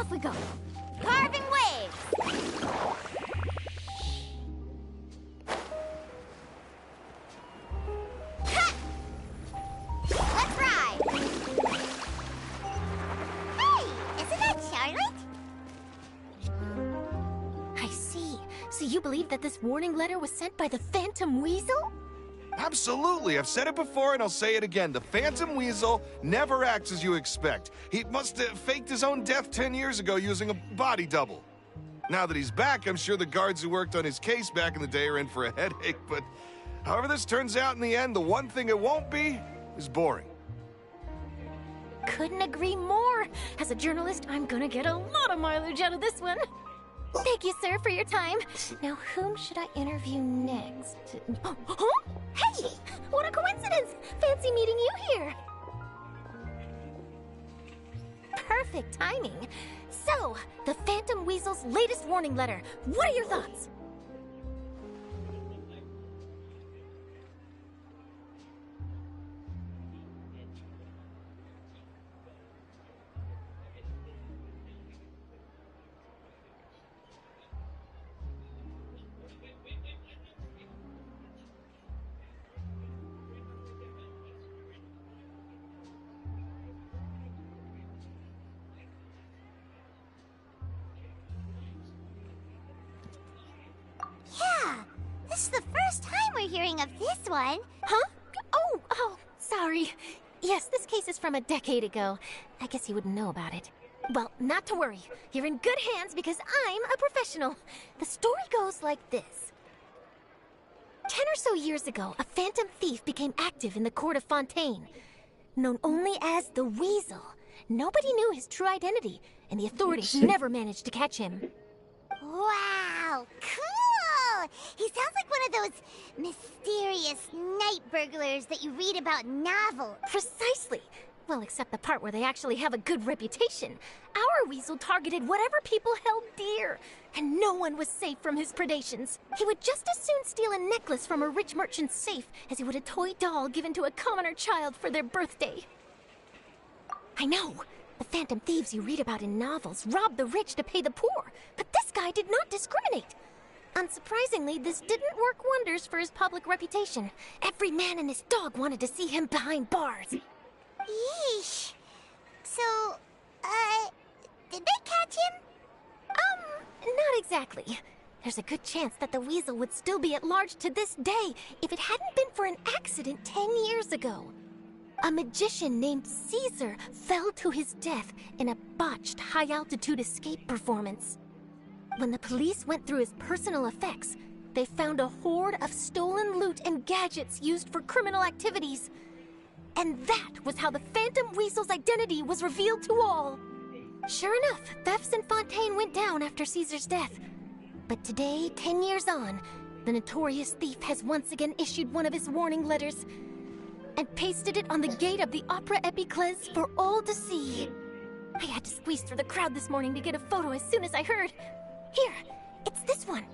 off we go. Carving waves! Ha! Let's ride! Hey, isn't that Charlotte? I see. So you believe that this warning letter was sent by the Phantom Weasel? Absolutely. I've said it before and I'll say it again. The Phantom Weasel never acts as you expect. He must have faked his own death 10 years ago using a body double. Now that he's back, I'm sure the guards who worked on his case back in the day are in for a headache, but however this turns out in the end, the one thing it won't be is boring. Couldn't agree more. As a journalist, I'm gonna get a lot of mileage out of this one. Thank you, sir, for your time. Now, whom should I interview next? Huh? Hey! What a coincidence! Fancy meeting you here. Perfect timing. So, the Phantom Weasel's latest warning letter. What are your thoughts? This is the first time we're hearing of this one. Huh? Oh, sorry. Yes, this case is from a decade ago. I guess you wouldn't know about it. Well, not to worry. You're in good hands because I'm a professional. The story goes like this. 10 or so years ago, a phantom thief became active in the court of Fontaine. Known only as the Weasel. Nobody knew his true identity, and the authorities never managed to catch him. Wow, cool! He sounds like one of those mysterious night burglars that you read about in novels. Precisely. Well, except the part where they actually have a good reputation. Our Weasel targeted whatever people held dear, and no one was safe from his predations. He would just as soon steal a necklace from a rich merchant's safe as he would a toy doll given to a commoner child for their birthday. I know. The phantom thieves you read about in novels rob the rich to pay the poor, but this guy did not discriminate. Unsurprisingly, this didn't work wonders for his public reputation. Every man and his dog wanted to see him behind bars. Yeesh. So, did they catch him? Not exactly. There's a good chance that the Weasel would still be at large to this day if it hadn't been for an accident 10 years ago. A magician named Caesar fell to his death in a botched high-altitude escape performance. When the police went through his personal effects, they found a hoard of stolen loot and gadgets used for criminal activities. And that was how the Phantom Weasel's identity was revealed to all. Sure enough, thefts in Fontaine went down after Caesar's death. But today, 10 years on, the notorious thief has once again issued one of his warning letters and pasted it on the gate of the Opera Epiclese for all to see. I had to squeeze through the crowd this morning to get a photo as soon as I heard. Here, it's this one.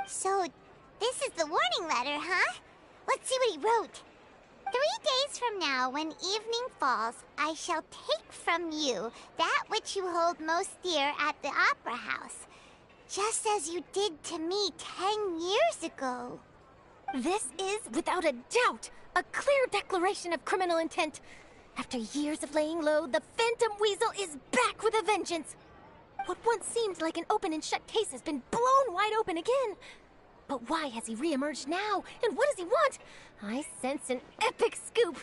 So, this is the warning letter, huh? Let's see what he wrote. 3 days from now, when evening falls, I shall take from you that which you hold most dear at the opera house. Just as you did to me 10 years ago. This is, without a doubt, a clear declaration of criminal intent. After years of laying low, the Phantom Weasel is back with a vengeance. What once seemed like an open and shut case has been blown wide open again. But why has he reemerged now? And what does he want? I sense an epic scoop,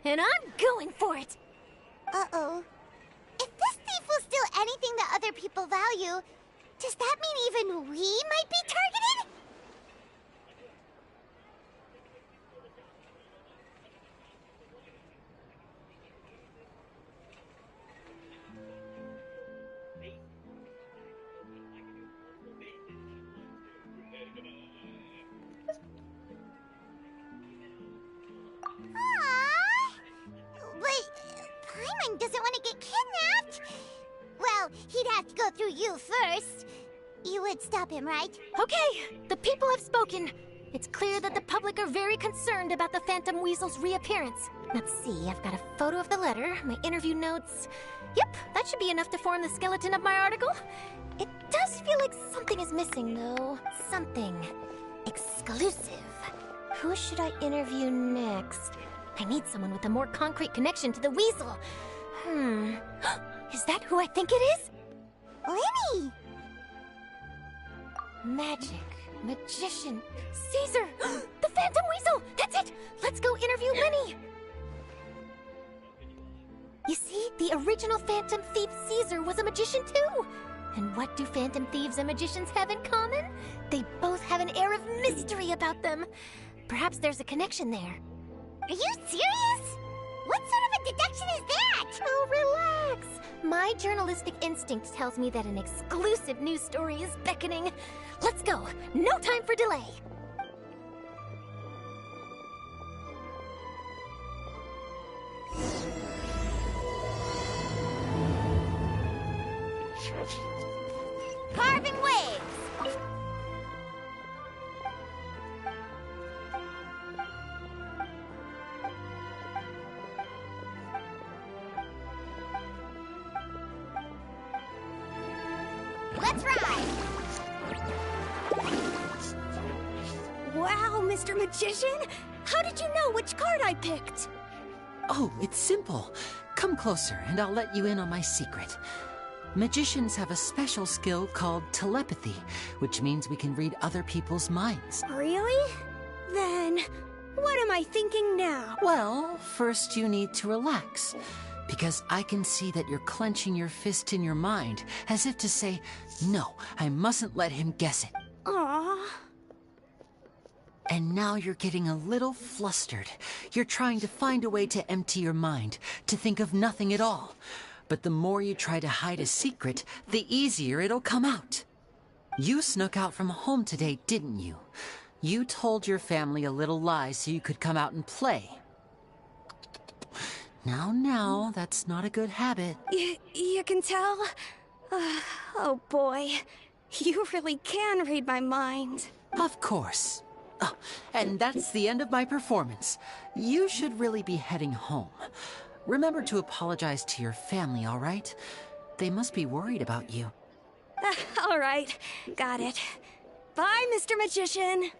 and I'm going for it. Uh-oh. If this thief will steal anything that other people value, does that mean even we might be targeted? Paimon doesn't want to get kidnapped. Well, he'd have to go through you first. You would stop him, right? Okay, the people have spoken. It's clear that the public are very concerned about the Phantom Weasel's reappearance. Let's see, I've got a photo of the letter, my interview notes. Yep, that should be enough to form the skeleton of my article. It does feel like something is missing, though. Something exclusive. Who should I interview next? I need someone with a more concrete connection to the Weasel. Is that who I think it is? Lyney! Magic, magician, Caesar, the Phantom Weasel! That's it! Let's go interview Lyney! You see, the original Phantom Thief Caesar was a magician too! And what do Phantom Thieves and magicians have in common? They both have an air of mystery about them. Perhaps there's a connection there. Are you serious? What sort of a deduction is that? Oh, relax! My journalistic instinct tells me that an exclusive news story is beckoning. Let's go! No time for delay! Carving waves! Let's ride! Wow, Mr. Magician! How did you know which card I picked? Oh, it's simple. Come closer and I'll let you in on my secret. Magicians have a special skill called telepathy, which means we can read other people's minds. Really? Then, what am I thinking now? Well, first you need to relax, because I can see that you're clenching your fist in your mind, as if to say, no, I mustn't let him guess it. Aww. And now you're getting a little flustered. You're trying to find a way to empty your mind, to think of nothing at all. But the more you try to hide a secret, the easier it'll come out. You snuck out from home today, didn't you? You told your family a little lie so you could come out and play. Now, that's not a good habit. You can tell? Oh boy, you really can read my mind. Of course. Oh, and that's the end of my performance. You should really be heading home. Remember to apologize to your family, all right? They must be worried about you. All right, got it. Bye, Mr. Magician.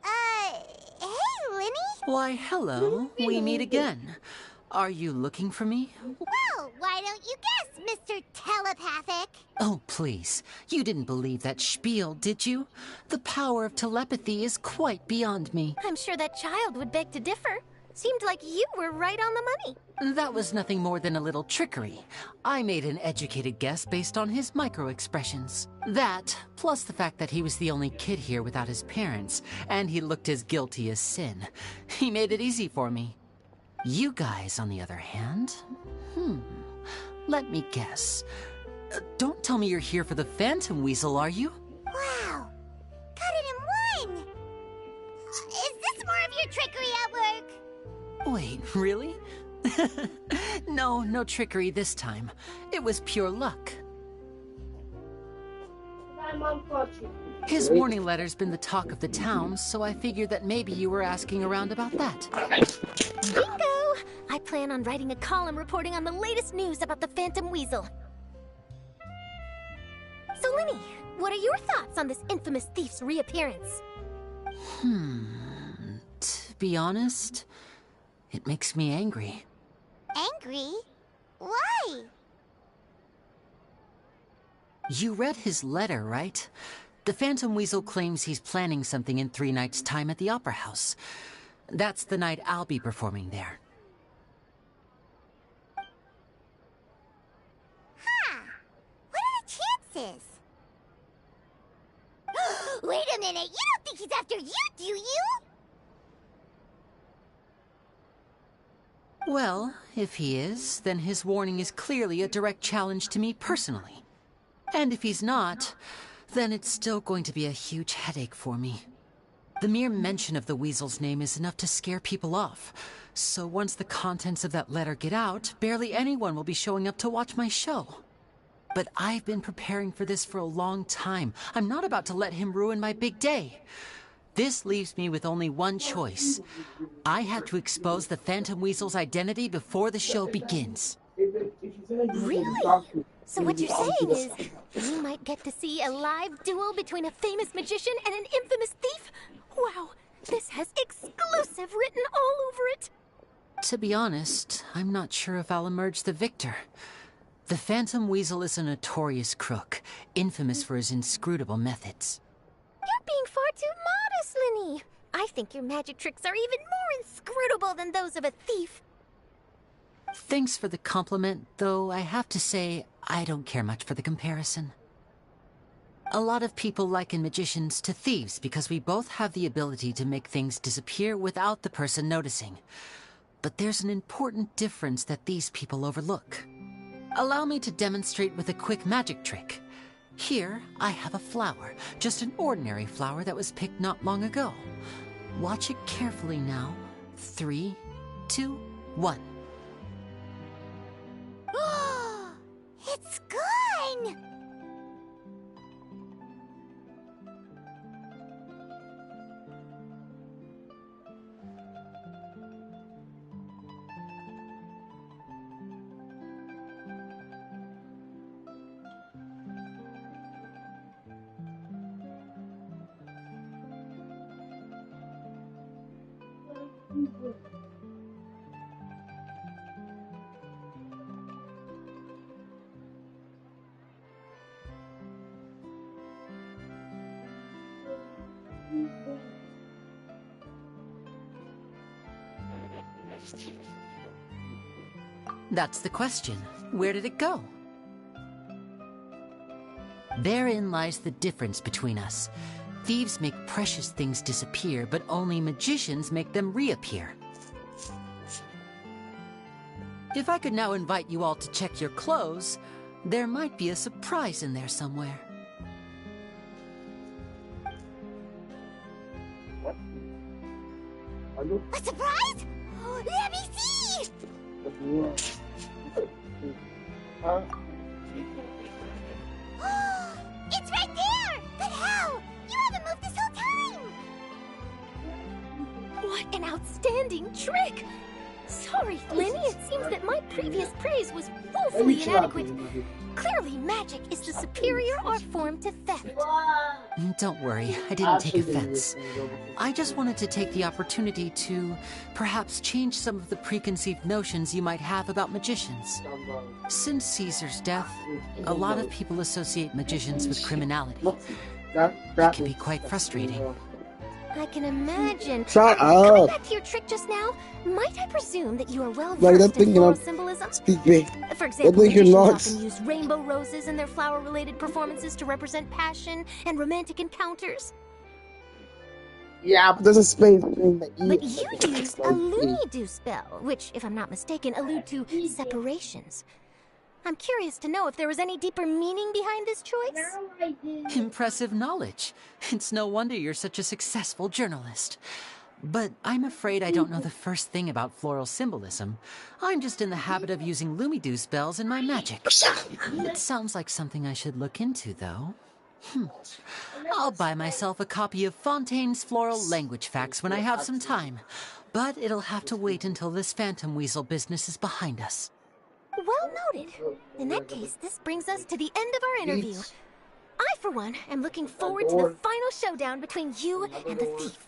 Hey, Lyney? Why, hello. We meet again. Are you looking for me? Well, why don't you guess, Mr. Telepathic? Oh, please. You didn't believe that spiel, did you? The power of telepathy is quite beyond me. I'm sure that child would beg to differ. Seemed like you were right on the money. That was nothing more than a little trickery. I made an educated guess based on his micro-expressions. That, plus the fact that he was the only kid here without his parents, and he looked as guilty as sin. He made it easy for me. You guys, on the other hand, let me guess. Don't tell me you're here for the Phantom Weasel, are you? Wow, got it in one! Is this more of your trickery at work? Wait, really? No trickery this time. It was pure luck. His warning letter's been the talk of the town, so I figured that maybe you were asking around about that. Bingo! I plan on writing a column reporting on the latest news about the Phantom Weasel. So, Lyney, what are your thoughts on this infamous thief's reappearance? To be honest, it makes me angry. Angry? Why? You read his letter, right? The Phantom Weasel claims he's planning something in 3 nights' time at the Opera House. That's the night I'll be performing there. Huh. What are the chances? Wait a minute, you don't think he's after you, do you? Well, if he is, then his warning is clearly a direct challenge to me personally. And if he's not, then it's still going to be a huge headache for me. The mere mention of the Weasel's name is enough to scare people off. So once the contents of that letter get out, barely anyone will be showing up to watch my show. But I've been preparing for this for a long time. I'm not about to let him ruin my big day. This leaves me with only one choice. I have to expose the Phantom Weasel's identity before the show begins. Really? So what you're saying is, we might get to see a live duel between a famous magician and an infamous thief? Wow, this has exclusive written all over it! To be honest, I'm not sure if I'll emerge the victor. The Phantom Weasel is a notorious crook, infamous for his inscrutable methods. You're being far too modest, Lyney. I think your magic tricks are even more inscrutable than those of a thief. Thanks for the compliment, though I have to say I don't care much for the comparison. A lot of people liken magicians to thieves because we both have the ability to make things disappear without the person noticing. But there's an important difference that these people overlook. Allow me to demonstrate with a quick magic trick. Here, I have a flower, just an ordinary flower that was picked not long ago. Watch it carefully now. 3, 2, 1. It's gone! That's the question. Where did it go? Therein lies the difference between us. Thieves make precious things disappear, but only magicians make them reappear. If I could now invite you all to check your clothes, there might be a surprise in there somewhere. A surprise? Let me see! It's right there! But how? You haven't moved this whole time! What an outstanding trick! Sorry, Lyney, it seems that my previous praise was woefully inadequate. Clearly, magic is the superior art form to theft. Don't worry, I didn't take offense. I just wanted to take the opportunity to perhaps change some of the preconceived notions you might have about magicians. Since Caesar's death, a lot of people associate magicians with criminality. It can be quite frustrating. I can imagine. Shut Going up! back to your trick just now, might I presume that you are well Like, versed I'm in floral thinking symbolism? Speak big. For example, think you're magicians nuts. often use rainbow roses in their flower-related performances to represent passion and romantic encounters. Yeah, but doesn't explain the But you used a Lumi-Do spell, which, if I'm not mistaken, allude to separations. I'm curious to know if there was any deeper meaning behind this choice. Impressive knowledge. It's no wonder you're such a successful journalist. But I'm afraid I don't know the first thing about floral symbolism. I'm just in the habit of using Lumi-Do spells in my magic. It sounds like something I should look into, though. I'll buy myself a copy of Fontaine's Floral Language Facts when I have some time. But it'll have to wait until this Phantom Weasel business is behind us. Well noted. In that case, this brings us to the end of our interview. I, for one, am looking forward to the final showdown between you and the thief.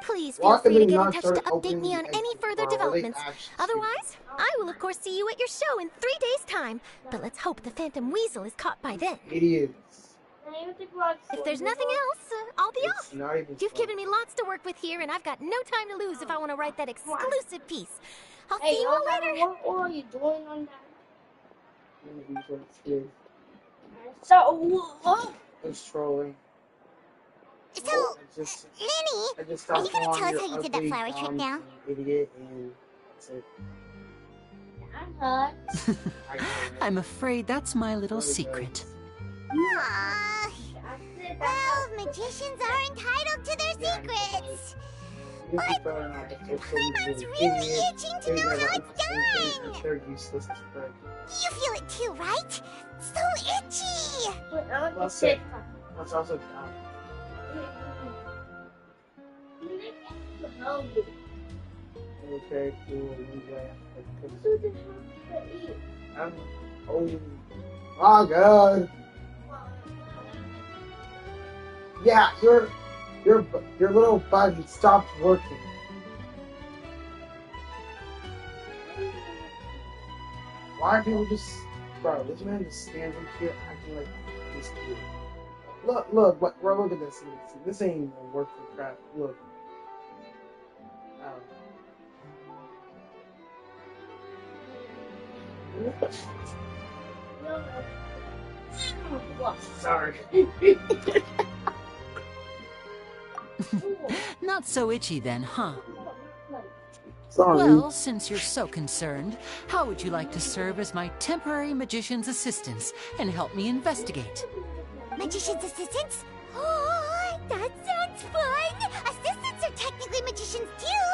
Please feel free to get in touch to update me on any further developments. Otherwise, I will of course see you at your show in 3 days' time. But let's hope the Phantom Weasel is caught by then. Idiots. If there's nothing else, I'll be off. You've given me lots to work with here, and I've got no time to lose if I want to write that exclusive piece. I'll see you all later. What are you doing on that? So, It's trolling. So, I just Lyney, are you stopped gonna calling tell us your how you did that ugly, flower trick now? Idiot, and that's it. I'm afraid that's my little secret. Aww. Well, magicians are entitled to their secrets. But Claymon's really itching to know how it's done. They're useless as frick. You feel it too, right? So itchy. That's also dumb. Okay, cool. Oh god. Yeah, your little button stopped working. Why are people just, bro? This man just standing here acting like this kid. Look, bro, look at this. This ain't even worth for crap. Look. Sorry. Not so itchy then, huh? Sorry. Well, since you're so concerned, how would you like to serve as my temporary magician's assistants and help me investigate? Magician's assistants? Oh, that sounds fun! Assistants are technically magicians too!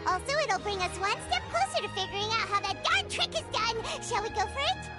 Also, it'll bring us one step closer to figuring out how that darn trick is done! Shall we go for it?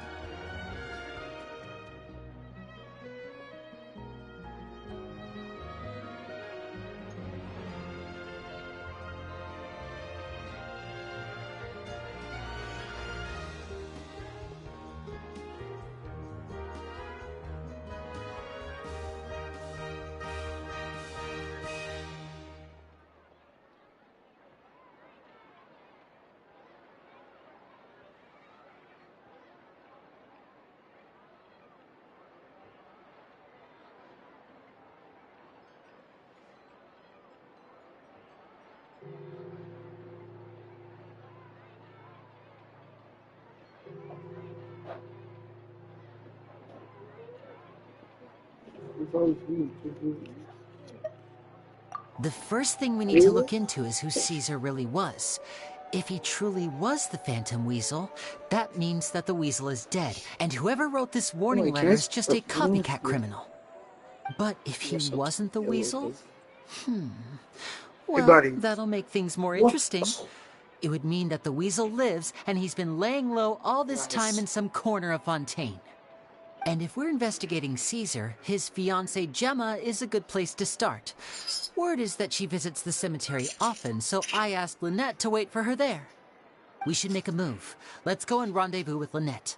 The first thing we need to look into is who Caesar really was. If he truly was the Phantom Weasel, that means that the Weasel is dead, and whoever wrote this warning letter is just a copycat criminal. But if he wasn't the Weasel, well, that'll make things more interesting. It would mean that the Weasel lives, and he's been laying low all this time in some corner of Fontaine. And if we're investigating Caesar, his fiancée Gemma is a good place to start. Word is that she visits the cemetery often, so I asked Lynette to wait for her there. We should make a move. Let's go and rendezvous with Lynette.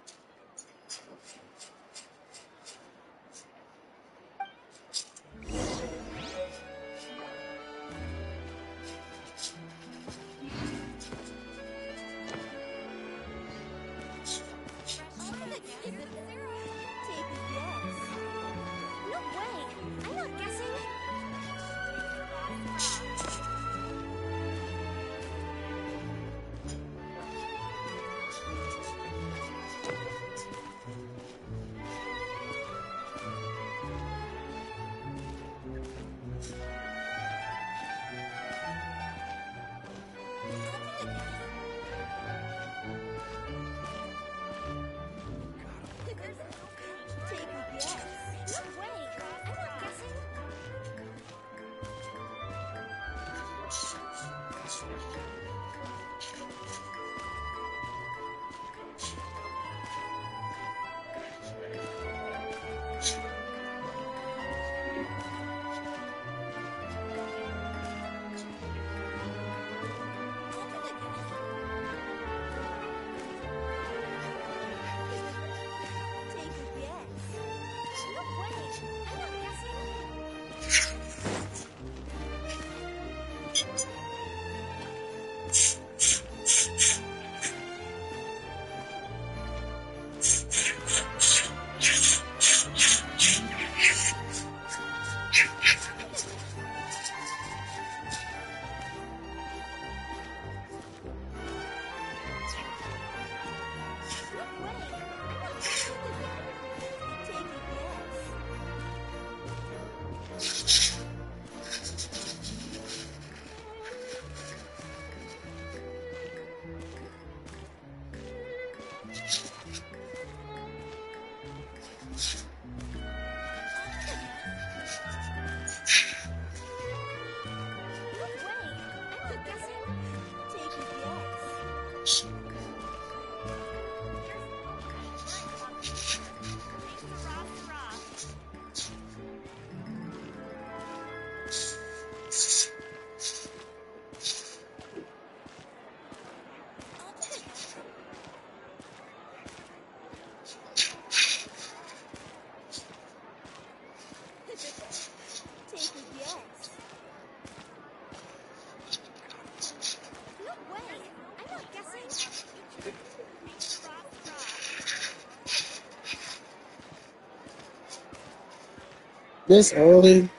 This early?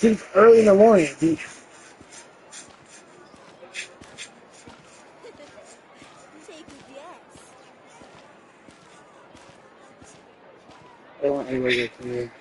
It's early in the morning, dude. I don't want anybody to come here.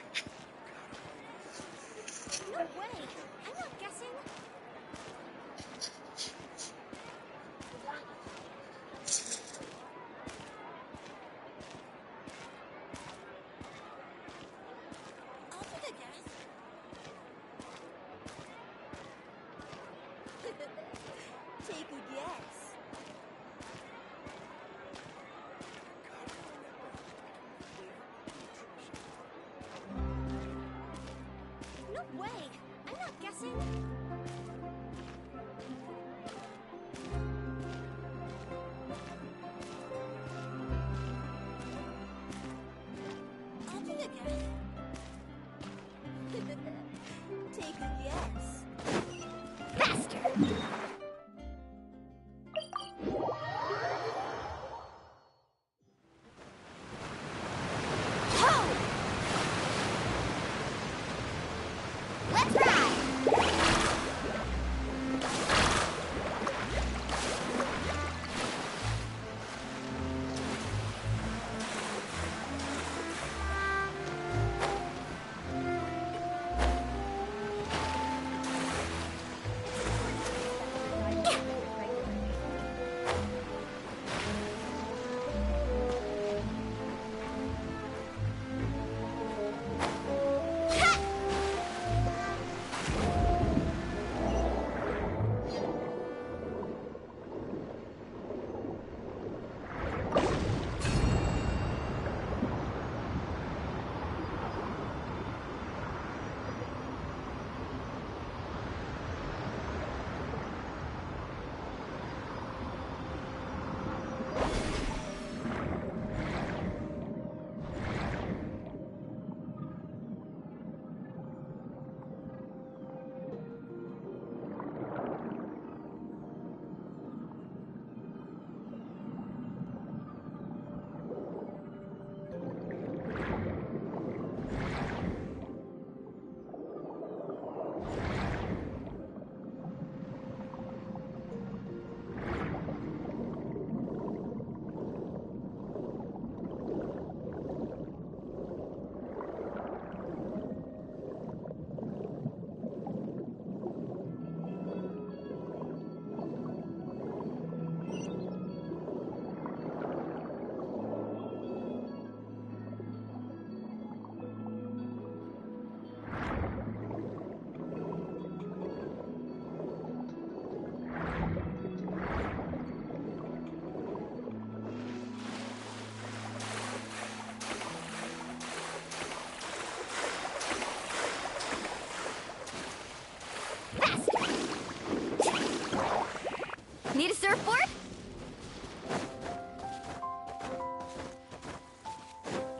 Need a surfboard?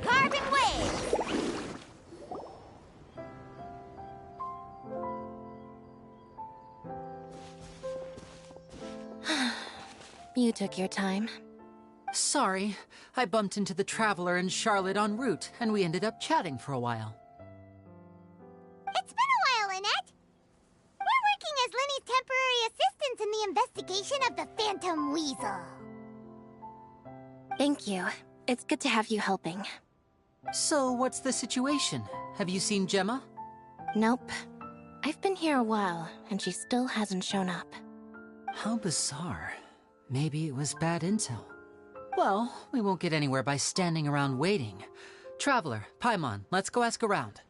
Carbon wave! You took your time. Sorry, I bumped into the Traveler and Charlotte en route, and we ended up chatting for a while. It's been a while, Lynette. We're working as Lyney's temporary assistants in the investigation of the Phantom Weasel. Thank you. It's good to have you helping. So, what's the situation? Have you seen Gemma? Nope. I've been here a while, and she still hasn't shown up. How bizarre. Maybe it was bad intel. Well, we won't get anywhere by standing around waiting. Traveler, Paimon, let's go ask around.